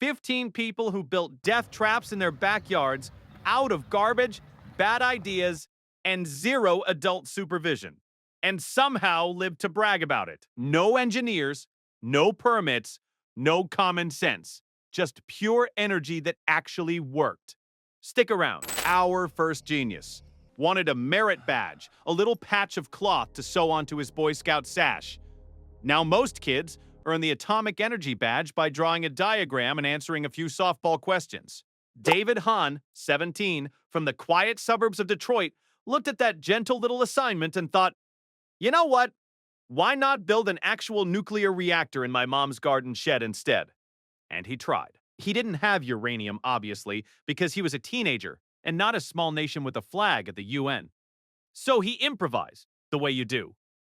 15 people who built death traps in their backyards out of garbage, bad ideas, and zero adult supervision, and somehow lived to brag about it. No engineers, no permits, no common sense, just pure energy that actually worked. Stick around. Our first genius wanted a merit badge, a little patch of cloth to sew onto his Boy Scout sash. Now most kids earn the atomic energy badge by drawing a diagram and answering a few softball questions. David Hahn, 17, from the quiet suburbs of Detroit, looked at that gentle little assignment and thought, you know what? Why not build an actual nuclear reactor in my mom's garden shed instead? And he tried. He didn't have uranium, obviously, because he was a teenager and not a small nation with a flag at the UN. So he improvised, the way you do.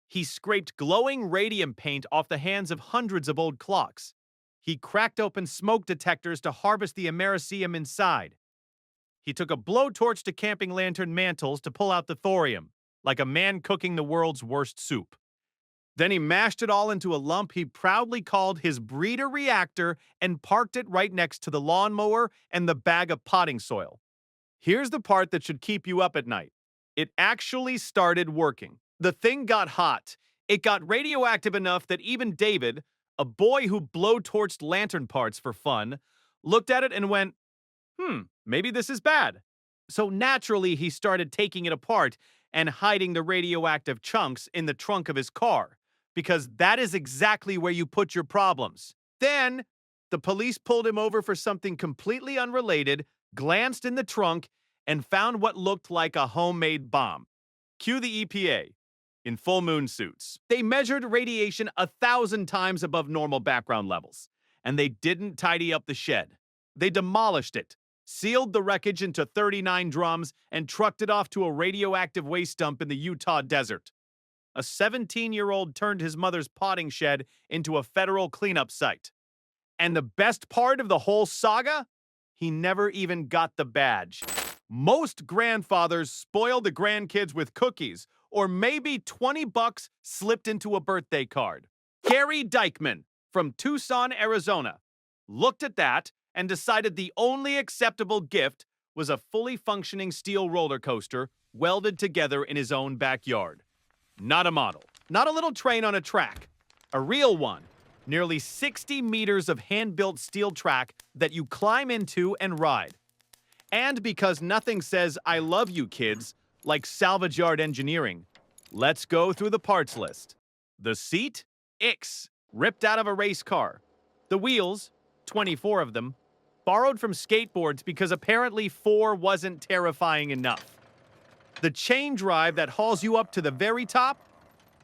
He scraped glowing radium paint off the hands of hundreds of old clocks. He cracked open smoke detectors to harvest the americium inside. He took a blowtorch to camping lantern mantles to pull out the thorium, like a man cooking the world's worst soup. Then he mashed it all into a lump he proudly called his breeder reactor and parked it right next to the lawnmower and the bag of potting soil. Here's the part that should keep you up at night. It actually started working. The thing got hot. It got radioactive enough that even David, a boy who blowtorched lantern parts for fun, looked at it and went, maybe this is bad. So naturally, he started taking it apart and hiding the radioactive chunks in the trunk of his car, because that is exactly where you put your problems. Then, the police pulled him over for something completely unrelated, glanced in the trunk, and found what looked like a homemade bomb. Cue the EPA. In full moon suits. They measured radiation 1,000 times above normal background levels, and they didn't tidy up the shed. They demolished it, sealed the wreckage into 39 drums, and trucked it off to a radioactive waste dump in the Utah desert. A 17-year-old turned his mother's potting shed into a federal cleanup site. And the best part of the whole saga? He never even got the badge. Most grandfathers spoil the grandkids with cookies, or maybe $20 slipped into a birthday card. Gary Dykman from Tucson, Arizona, looked at that and decided the only acceptable gift was a fully functioning steel roller coaster welded together in his own backyard. Not a model, not a little train on a track, a real one. Nearly 60 meters of hand-built steel track that you climb into and ride. And because nothing says "I love you, kids" like salvage yard engineering, let's go through the parts list. The seat? Ix, ripped out of a race car. The wheels, 24 of them, borrowed from skateboards because apparently 4 wasn't terrifying enough. The chain drive that hauls you up to the very top?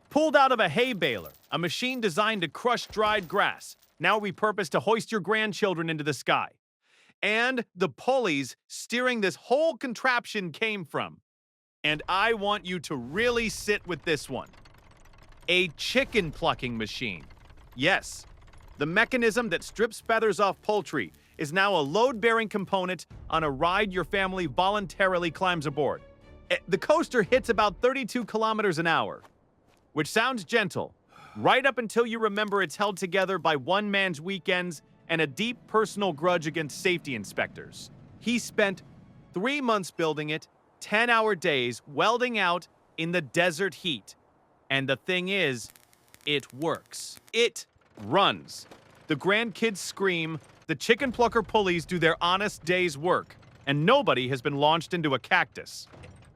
Pulled out of a hay baler, a machine designed to crush dried grass, now repurposed to hoist your grandchildren into the sky. And the pulleys steering this whole contraption came from. And I want you to really sit with this one. A chicken plucking machine. Yes, the mechanism that strips feathers off poultry is now a load-bearing component on a ride your family voluntarily climbs aboard. The coaster hits about 32 kilometers an hour, which sounds gentle, right up until you remember it's held together by one man's weekends and a deep personal grudge against safety inspectors. He spent 3 months building it, 10-hour days welding out in the desert heat. And the thing is, it works. It runs. The grandkids scream, the chicken plucker pulleys do their honest day's work, and nobody has been launched into a cactus.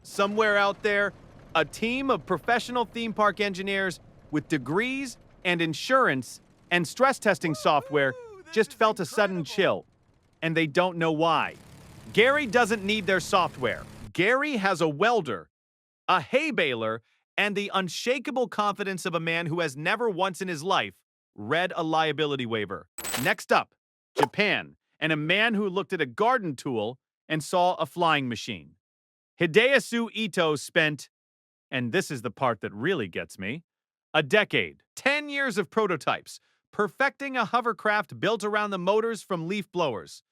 Somewhere out there, a team of professional theme park engineers with degrees and insurance and stress testing software just felt a sudden chill, and they don't know why. Gary doesn't need their software. Gary has a welder, a hay baler, and the unshakable confidence of a man who has never once in his life read a liability waiver. Next up, Japan, and a man who looked at a garden tool and saw a flying machine. Hideyasu Ito spent, and this is the part that really gets me, a decade, 10 years of prototypes, perfecting a hovercraft built around the motors from leaf blowers.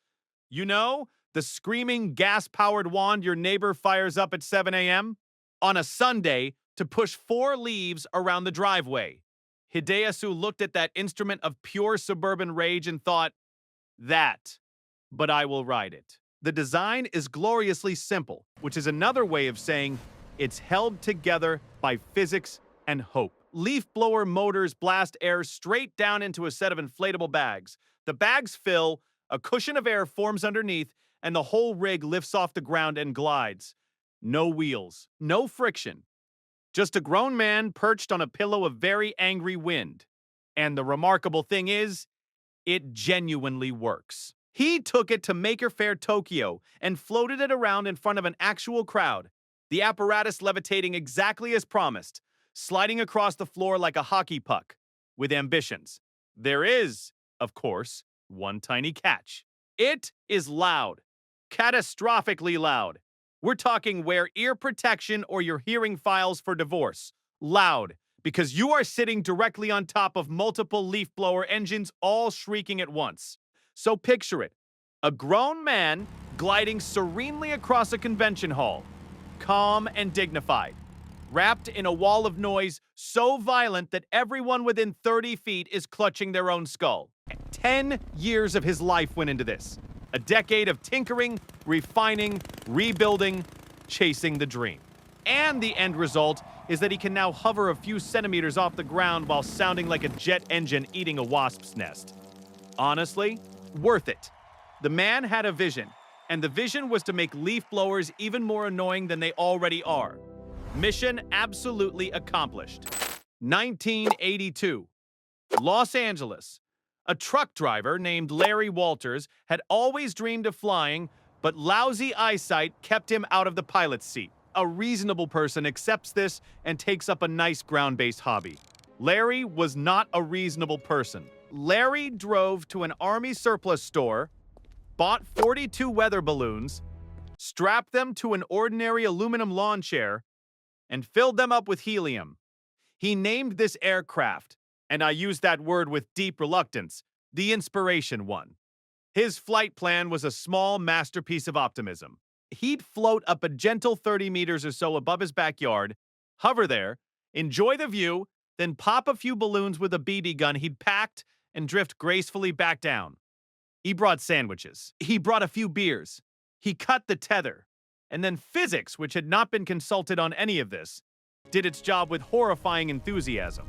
You know, the screaming gas-powered wand your neighbor fires up at 7 a.m. on a Sunday to push 4 leaves around the driveway. Hideyasu looked at that instrument of pure suburban rage and thought, That, but I will ride it. The design is gloriously simple, which is another way of saying it's held together by physics and hope. Leaf blower motors blast air straight down into a set of inflatable bags. The bags fill, a cushion of air forms underneath, and the whole rig lifts off the ground and glides. No wheels, no friction. Just a grown man perched on a pillow of very angry wind. And the remarkable thing is, it genuinely works. He took it to Maker Faire Tokyo and floated it around in front of an actual crowd, the apparatus levitating exactly as promised, sliding across the floor like a hockey puck, with ambitions. There is, of course, one tiny catch. It is loud. Catastrophically loud. We're talking wear ear protection or your hearing files for divorce. Loud, because you are sitting directly on top of multiple leaf blower engines all shrieking at once. So picture it. A grown man gliding serenely across a convention hall, calm and dignified, wrapped in a wall of noise so violent that everyone within 30 feet is clutching their own skull. 10 years of his life went into this. A decade of tinkering, refining, rebuilding, chasing the dream. And the end result is that he can now hover a few centimeters off the ground while sounding like a jet engine eating a wasp's nest. Honestly, worth it. The man had a vision, and the vision was to make leaf blowers even more annoying than they already are. Mission absolutely accomplished. 1982. Los Angeles. A truck driver named Larry Walters had always dreamed of flying, but lousy eyesight kept him out of the pilot's seat. A reasonable person accepts this and takes up a nice ground-based hobby. Larry was not a reasonable person. Larry drove to an Army surplus store, bought 42 weather balloons, strapped them to an ordinary aluminum lawn chair, and filled them up with helium. He named this aircraft, and I use that word with deep reluctance, the Inspiration One. His flight plan was a small masterpiece of optimism. He'd float up a gentle 30 meters or so above his backyard, hover there, enjoy the view, then pop a few balloons with a BB gun he'd packed and drift gracefully back down. He brought sandwiches. He brought a few beers. He cut the tether. And then physics, which had not been consulted on any of this, did its job with horrifying enthusiasm.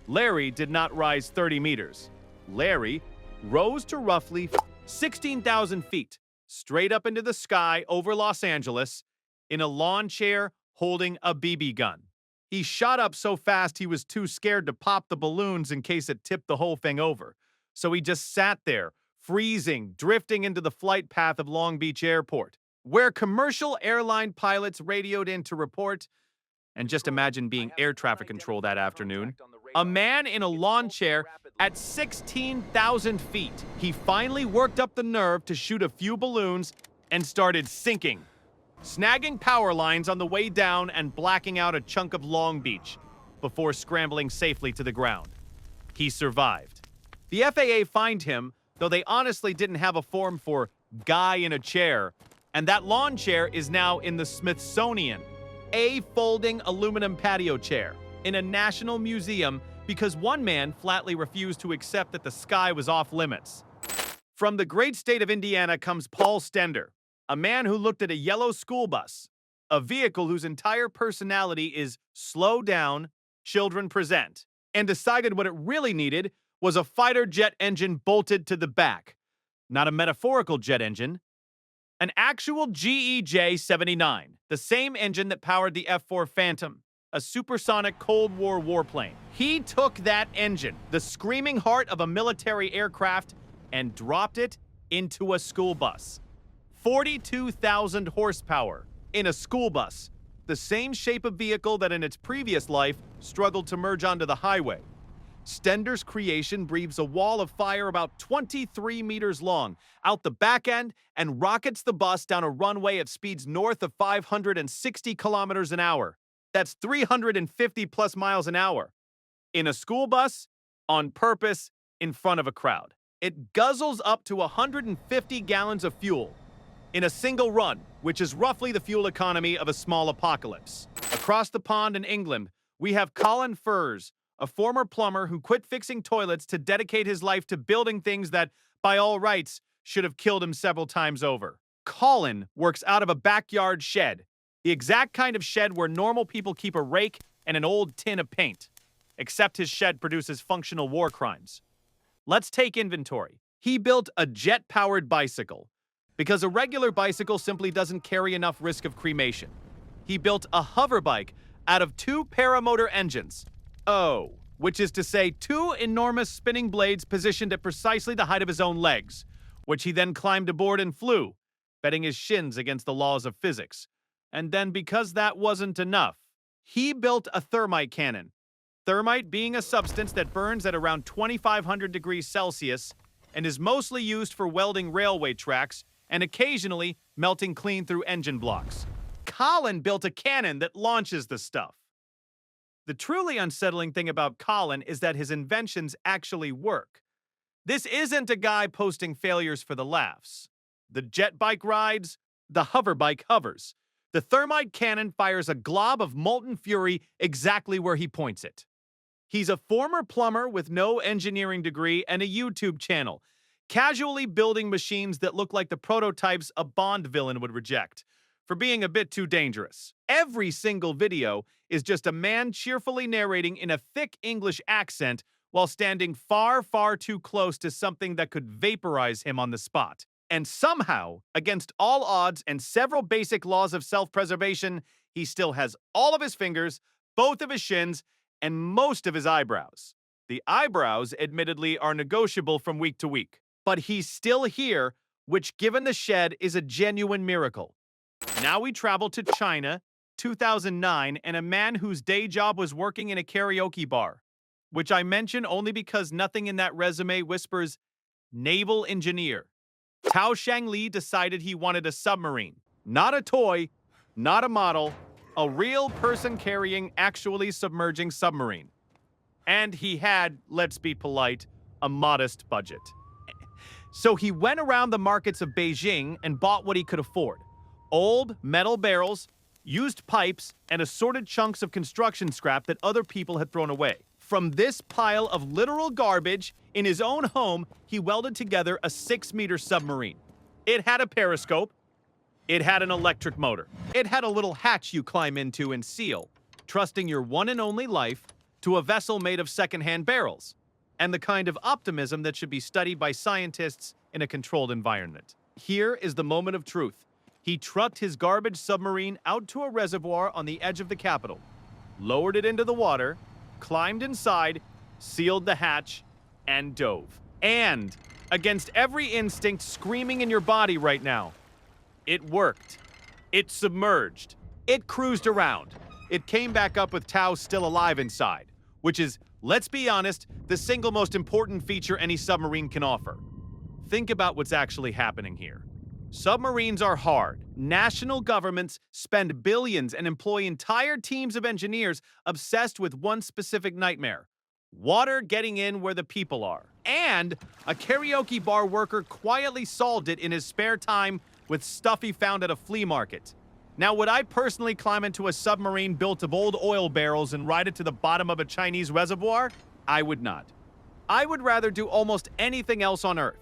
Larry did not rise 30 meters. Larry rose to roughly 16,000 feet, straight up into the sky over Los Angeles, in a lawn chair holding a BB gun. He shot up so fast he was too scared to pop the balloons in case it tipped the whole thing over. So he just sat there, freezing, drifting into the flight path of Long Beach Airport, where commercial airline pilots radioed in to report. And just imagine being air traffic control that afternoon. A man in a lawn chair at 16,000 feet. He finally worked up the nerve to shoot a few balloons and started sinking, snagging power lines on the way down and blacking out a chunk of Long Beach before scrambling safely to the ground. He survived. The FAA fined him, though they honestly didn't have a form for guy in a chair, and that lawn chair is now in the Smithsonian, a folding aluminum patio chair, in a national museum because one man flatly refused to accept that the sky was off limits. From the great state of Indiana comes Paul Stender, a man who looked at a yellow school bus, a vehicle whose entire personality is slow down, children present, and decided what it really needed was a fighter jet engine bolted to the back. Not a metaphorical jet engine, an actual GEJ-79, the same engine that powered the F-4 Phantom, a supersonic Cold War warplane. He took that engine, the screaming heart of a military aircraft, and dropped it into a school bus. 42,000 horsepower in a school bus, the same shape of vehicle that in its previous life struggled to merge onto the highway. Stender's creation breathes a wall of fire about 23 meters long out the back end and rockets the bus down a runway at speeds north of 560 kilometers an hour. That's 350 plus miles an hour. In a school bus, on purpose, in front of a crowd. It guzzles up to 150 gallons of fuel in a single run, which is roughly the fuel economy of a small apocalypse. Across the pond in England, we have Colin Furze, a former plumber who quit fixing toilets to dedicate his life to building things that by all rights, should have killed him several times over. Colin works out of a backyard shed, the exact kind of shed where normal people keep a rake and an old tin of paint. Except his shed produces functional war crimes. Let's take inventory. He built a jet-powered bicycle, because a regular bicycle simply doesn't carry enough risk of cremation. He built a hover bike out of 2 paramotor engines. Oh, which is to say 2 enormous spinning blades positioned at precisely the height of his own legs, which he then climbed aboard and flew, betting his shins against the laws of physics. And then, because that wasn't enough, he built a thermite cannon. Thermite being a substance that burns at around 2,500 degrees Celsius and is mostly used for welding railway tracks and occasionally melting clean through engine blocks. Colin built a cannon that launches the stuff. The truly unsettling thing about Colin is that his inventions actually work. This isn't a guy posting failures for the laughs. The jet bike rides, the hover bike hovers. The thermite cannon fires a glob of molten fury exactly where he points it. He's a former plumber with no engineering degree and a YouTube channel, casually building machines that look like the prototypes a Bond villain would reject, for being a bit too dangerous. Every single video is just a man cheerfully narrating in a thick English accent while standing far, far too close to something that could vaporize him on the spot. And somehow, against all odds and several basic laws of self-preservation, he still has all of his fingers, both of his shins, and most of his eyebrows. The eyebrows, admittedly, are negotiable from week to week. But he's still here, which, given the shed, is a genuine miracle. Now we travel to China, 2009, and a man whose day job was working in a karaoke bar, which I mention only because nothing in that resume whispers naval engineer. Tao Shangli decided he wanted a submarine. Not a toy, not a model, a real person carrying, actually submerging submarine. And he had, let's be polite, a modest budget. So he went around the markets of Beijing and bought what he could afford. Old metal barrels, used pipes, and assorted chunks of construction scrap that other people had thrown away. From this pile of literal garbage, in his own home, he welded together a 6-meter submarine. It had a periscope. It had an electric motor. It had a little hatch you climb into and seal, trusting your one and only life to a vessel made of secondhand barrels, and the kind of optimism that should be studied by scientists in a controlled environment. Here is the moment of truth. He trucked his garbage submarine out to a reservoir on the edge of the capital, lowered it into the water, climbed inside, sealed the hatch, and dove. And, against every instinct screaming in your body right now, it worked. It submerged. It cruised around. It came back up with Tao still alive inside, which is, let's be honest, the single most important feature any submarine can offer. Think about what's actually happening here. Submarines are hard. National governments spend billions and employ entire teams of engineers obsessed with one specific nightmare: water getting in where the people are. And a karaoke bar worker quietly solved it in his spare time with stuff he found at a flea market. Now, would I personally climb into a submarine built of old oil barrels and ride it to the bottom of a Chinese reservoir? I would not. I would rather do almost anything else on Earth.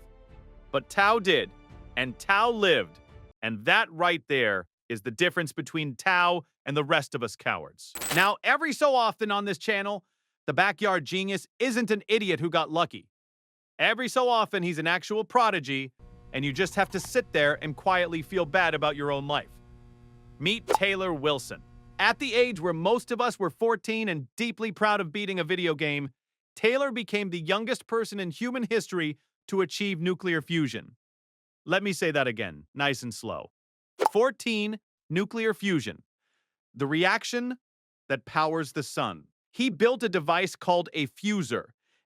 But Tao did, and Tao lived. And that right there is the difference between Tao and the rest of us cowards. Now, every so often on this channel, the backyard genius isn't an idiot who got lucky. Every so often, he's an actual prodigy, and you just have to sit there and quietly feel bad about your own life. Meet Taylor Wilson. At the age where most of us were 14 and deeply proud of beating a video game, Taylor became the youngest person in human history to achieve nuclear fusion. Let me say that again, nice and slow. 14, nuclear fusion. The reaction that powers the sun. He built a device called a fuser,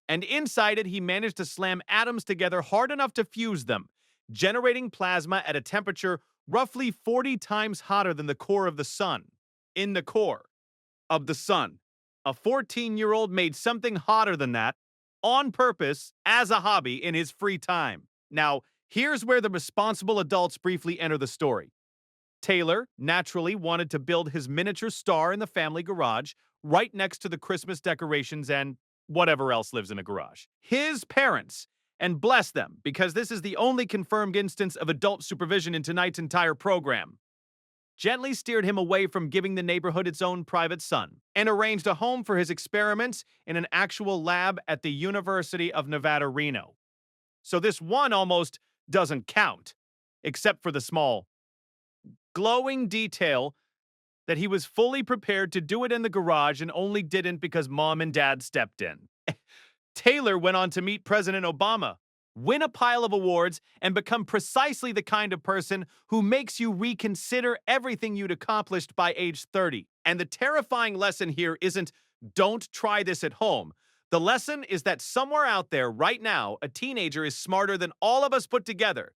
and inside it he managed to slam atoms together hard enough to fuse them, generating plasma at a temperature roughly 40 times hotter than the core of the sun. In the core of the sun, a 14-year-old made something hotter than that on purpose as a hobby in his free time. Now, here's where the responsible adults briefly enter the story. Taylor naturally wanted to build his miniature star in the family garage right next to the Christmas decorations and whatever else lives in a garage. His parents and bless them, because this is the only confirmed instance of adult supervision in tonight's entire program. Gently steered him away from giving the neighborhood its own private sun, and arranged a home for his experiments in an actual lab at the University of Nevada, Reno. So this one almost doesn't count, except for the small, glowing detail that he was fully prepared to do it in the garage and only didn't because mom and dad stepped in. Taylor went on to meet President Obama, win a pile of awards, and become precisely the kind of person who makes you reconsider everything you'd accomplished by age 30. And the terrifying lesson here isn't, don't try this at home. The lesson is that somewhere out there right now, a teenager is smarter than all of us put together.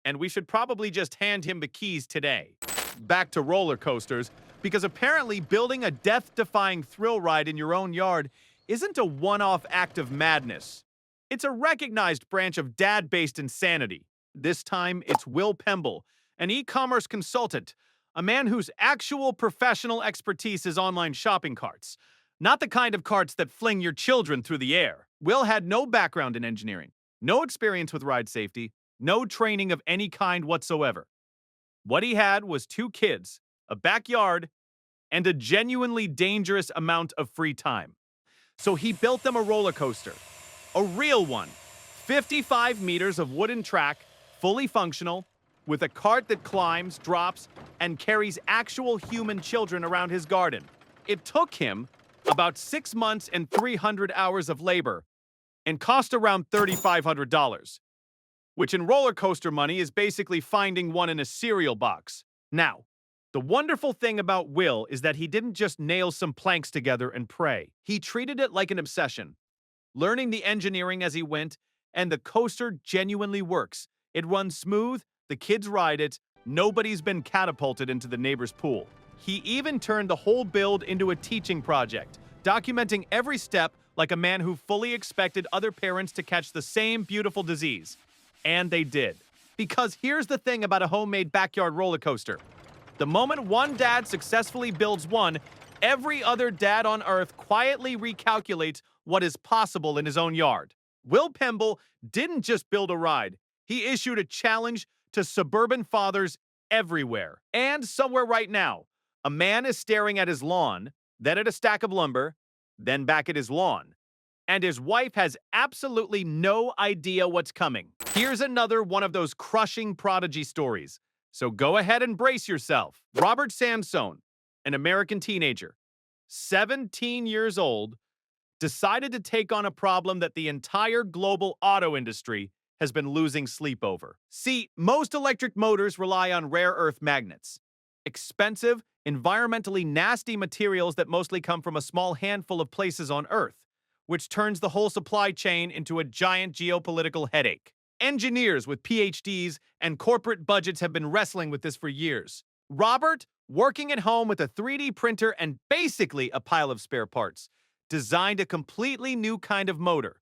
And we should probably just hand him the keys today. Back to roller coasters, because apparently building a death-defying thrill ride in your own yard isn't a one-off act of madness. It's a recognized branch of dad-based insanity. This time, it's Will Pemble, an e-commerce consultant, a man whose actual professional expertise is online shopping carts, not the kind of carts that fling your children through the air. Will had no background in engineering, no experience with ride safety, no training of any kind whatsoever. What he had was 2 kids, a backyard, and a genuinely dangerous amount of free time. So he built them a roller coaster, a real one, 55 meters of wooden track, fully functional, with a cart that climbs, drops, and carries actual human children around his garden. It took him about 6 months and 300 hours of labor and cost around $3,500, which in roller coaster money is basically finding one in a cereal box. Now, the wonderful thing about Will is that he didn't just nail some planks together and pray. He treated it like an obsession, learning the engineering as he went, and the coaster genuinely works. It runs smooth, the kids ride it, nobody's been catapulted into the neighbor's pool. He even turned the whole build into a teaching project, documenting every step like a man who fully expected other parents to catch the same beautiful disease. And they did. Because here's the thing about a homemade backyard roller coaster. The moment one dad successfully builds one, every other dad on Earth quietly recalculates what is possible in his own yard. Will Pemble didn't just build a ride. He issued a challenge to suburban fathers everywhere. And somewhere right now, a man is staring at his lawn, then at a stack of lumber, then back at his lawn. And his wife has absolutely no idea what's coming. Here's another one of those crushing prodigy stories. So go ahead and brace yourself. Robert Sansone, an American teenager, 17 years old, decided to take on a problem that the entire global auto industry has been losing sleep over. See, most electric motors rely on rare earth magnets, expensive, environmentally nasty materials that mostly come from a small handful of places on Earth, which turns the whole supply chain into a giant geopolitical headache. Engineers with PhDs and corporate budgets have been wrestling with this for years. Robert, working at home with a 3D printer and basically a pile of spare parts, designed a completely new kind of motor,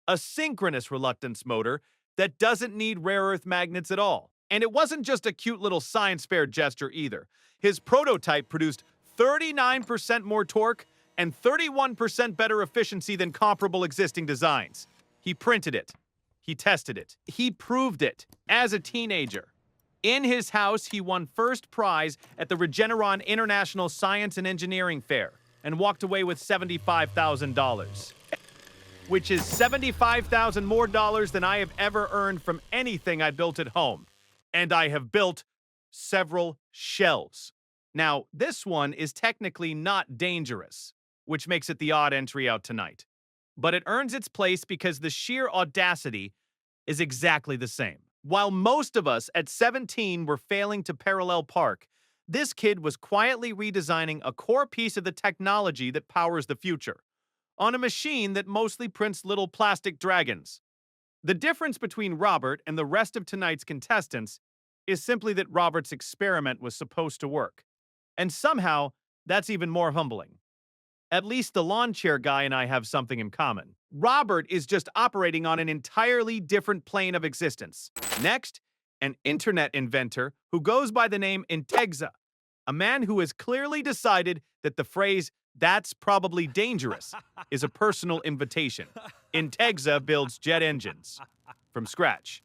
a synchronous reluctance motor that doesn't need rare earth magnets at all. And it wasn't just a cute little science fair gesture either. His prototype produced 39% more torque and 31% better efficiency than comparable existing designs. He printed it. He tested it. He proved it as a teenager. In his house, he won first prize at the Regeneron International Science and Engineering Fair and walked away with $75,000, which is $75,000 more dollars than I have ever earned from anything I built at home. And I have built several shells. Now, this one is technically not dangerous, which makes it the odd entry out tonight. But it earns its place because the sheer audacity is exactly the same. While most of us at 17 were failing to parallel park, this kid was quietly redesigning a core piece of the technology that powers the future, on a machine that mostly prints little plastic dragons. The difference between Robert and the rest of tonight's contestants is simply that Robert's experiment was supposed to work. And somehow, that's even more humbling. At least the lawn chair guy and I have something in common. Robert is just operating on an entirely different plane of existence. Next, an internet inventor who goes by the name Integza, a man who has clearly decided that the phrase, That's probably dangerous, is a personal invitation. Integza builds jet engines from scratch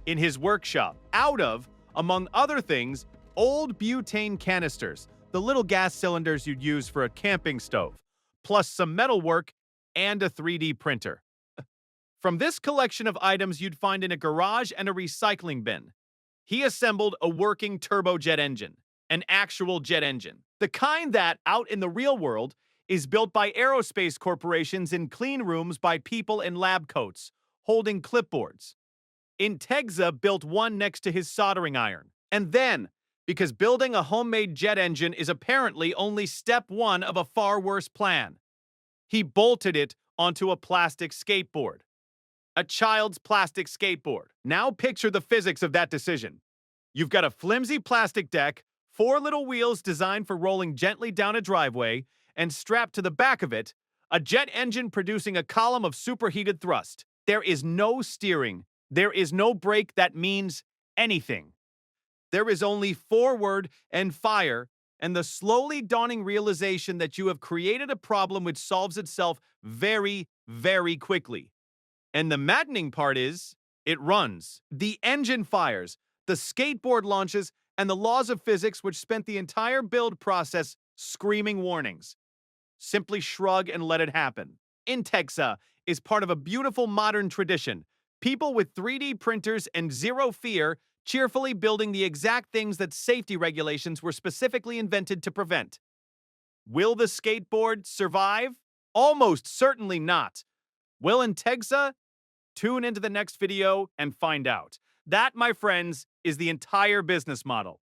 in his workshop out of, among other things, old butane canisters, the little gas cylinders you'd use for a camping stove, plus some metalwork and a 3D printer. From this collection of items you'd find in a garage and a recycling bin, he assembled a working turbojet engine, an actual jet engine, the kind that, out in the real world, is built by aerospace corporations in clean rooms by people in lab coats, holding clipboards. Integza built one next to his soldering iron. And then, because building a homemade jet engine is apparently only step one of a far worse plan, he bolted it onto a plastic skateboard. A child's plastic skateboard. Now picture the physics of that decision. You've got a flimsy plastic deck, 4 little wheels designed for rolling gently down a driveway, and strapped to the back of it, a jet engine producing a column of superheated thrust. There is no steering. There is no brake that means anything. There is only forward and fire, and the slowly dawning realization that you have created a problem which solves itself very, very quickly. And the maddening part is, it runs. The engine fires, the skateboard launches, and the laws of physics which spent the entire build process screaming warnings. Simply shrug and let it happen. Integza is part of a beautiful modern tradition. People with 3D printers and zero fear cheerfully building the exact things that safety regulations were specifically invented to prevent. Will the skateboard survive? Almost certainly not. Will Integza? Tune into the next video and find out. That, my friends, is the entire business model.